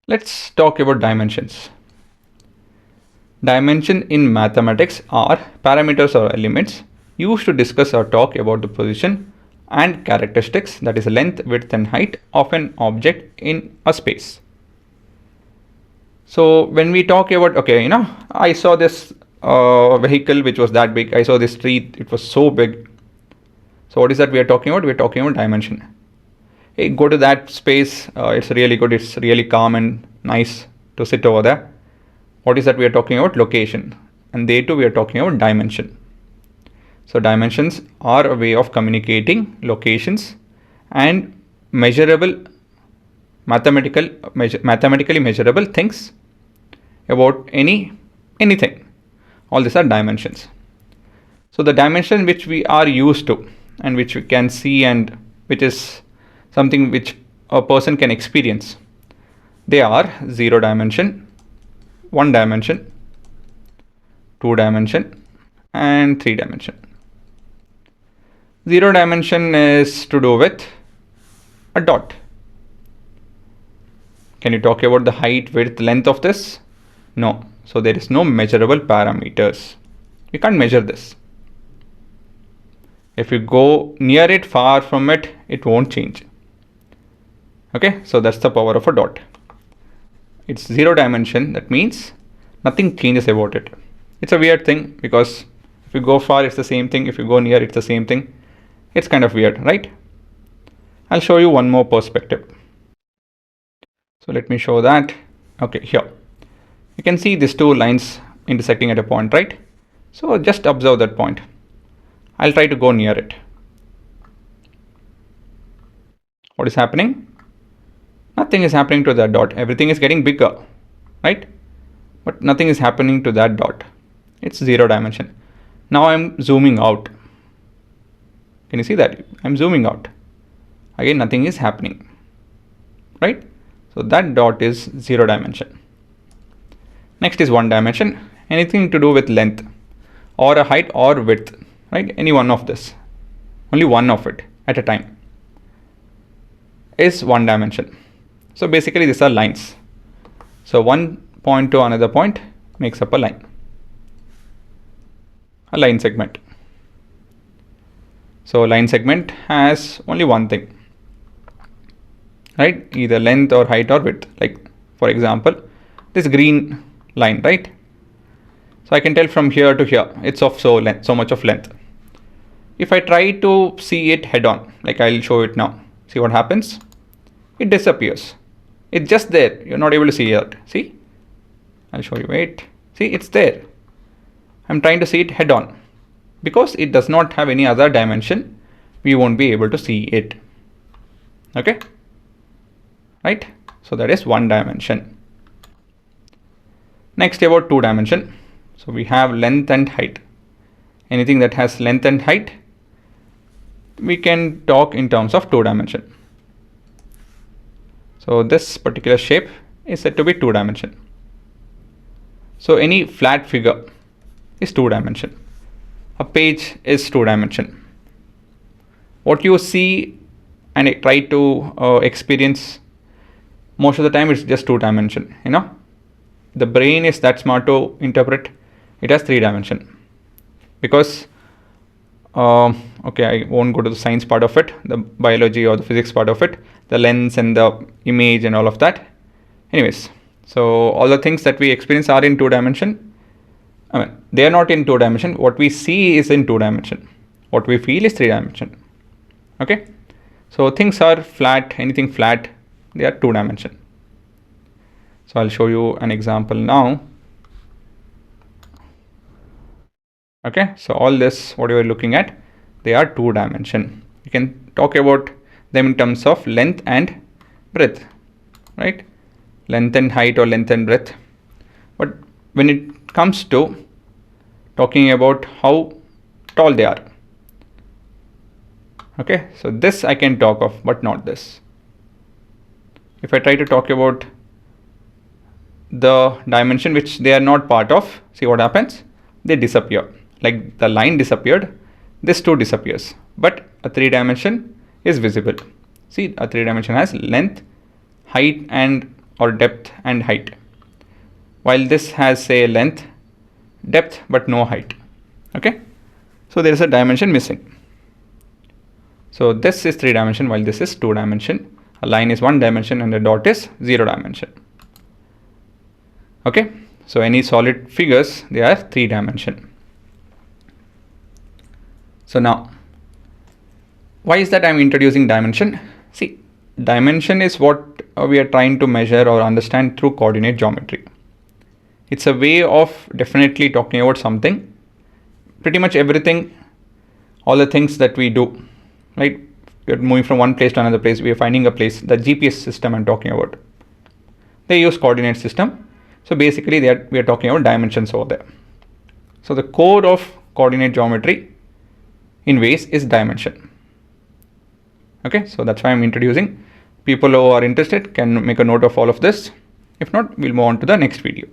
Let's talk about dimensions. Dimension in mathematics are parameters or elements used to discuss or talk about the position and characteristics, that is length, width and height of an object in a space. So when we talk about, okay, I saw this vehicle which was that big. I saw this tree, it was so big. So what is that we are talking about? We are talking about dimension. Hey, go to that space. It's really good. It's really calm and nice to sit over there. What is that we are talking about? Location. And there too we are talking about dimension. So dimensions are a way of communicating locations and measurable, mathematically measurable things about anything. All these are dimensions. So the dimension which we are used to and which we can see and which is something which a person can experience, they are 0 dimension, 1 dimension, 2 dimension and 3 dimension. 0 dimension is to do with a dot. Can you talk about the height, width, length of this? No. So there is no measurable parameters. We can't measure this. If you go near it, far from it, it won't change. Okay, so that's the power of a dot. It's 0 dimension, that means nothing changes about it. It's a weird thing because if you go far, it's the same thing. If you go near, it's the same thing. It's kind of weird, right? I'll show you one more perspective. So let me show that. Okay, here. You can see these two lines intersecting at a point, right? So just observe that point. I'll try to go near it. What is happening? Nothing is happening to that dot. Everything is getting bigger, right? But nothing is happening to that dot. It's 0 dimension. Now I'm zooming out. Can you see that? I'm zooming out. Again, nothing is happening, right? So that dot is 0 dimension. Next is 1 dimension. Anything to do with length or a height or width, right? Any one of this. Only one of it at a time is 1 dimension. So basically these are lines. So one point to another point makes up a line segment. So line segment has only one thing, right? Either length or height or width. Like for example, this green line, right? So I can tell from here to here, it's of so much of length. If I try to see it head on, like I'll show it now. See what happens? It disappears. It's just there. You're not able to see it. See? I'll show you. Wait. See, it's there. I'm trying to see it head on. Because it does not have any other dimension, we won't be able to see it. Okay? Right? So that is 1 dimension. Next about 2 dimension. So we have length and height. Anything that has length and height, we can talk in terms of 2 dimension. So this particular shape is said to be 2 dimension. So any flat figure is 2 dimension. A page is 2 dimension. What you see and try to experience, most of the time it's just 2 dimension. The brain is that smart to interpret. It has 3 dimension. Because okay, I won't go to the science part of it, the biology or the physics part of it, the lens and the image and all of that. Anyways, so all the things that we experience are in 2 dimension. They are not in 2 dimension. What we see is in 2 dimension. What we feel is 3 dimension. Okay, so things are flat. Anything flat, they are 2 dimension. So I'll show you an example now. Okay, so all this, what you are looking at, they are 2 dimension. You can talk about them in terms of length and breadth, right? Length and height or length and breadth. But when it comes to talking about how tall they are, okay, so this I can talk of, but not this. If I try to talk about the dimension which they are not part of, see what happens? They disappear. Like the line disappeared, this too disappears. But a 3 dimension is visible. See, a 3 dimension has length, height and or depth and height, while this has say length, depth but no height. Okay, so there is a dimension missing. So this is 3 dimension while this is 2 dimension. A line is 1 dimension and a dot is 0 dimension. Okay, so any solid figures, they are 3 dimension. So now, why is that I'm introducing dimension? See, dimension is what we are trying to measure or understand through coordinate geometry. It's a way of definitely talking about something. Pretty much everything, all the things that we do, right? We're moving from one place to another place. We are finding a place. The GPS system I'm talking about, they use coordinate system. So basically, we are talking about dimensions over there. So the core of coordinate geometry in ways is dimension. Okay, so that's why I'm introducing. People who are interested can make a note of all of this. If not, we'll move on to the next video.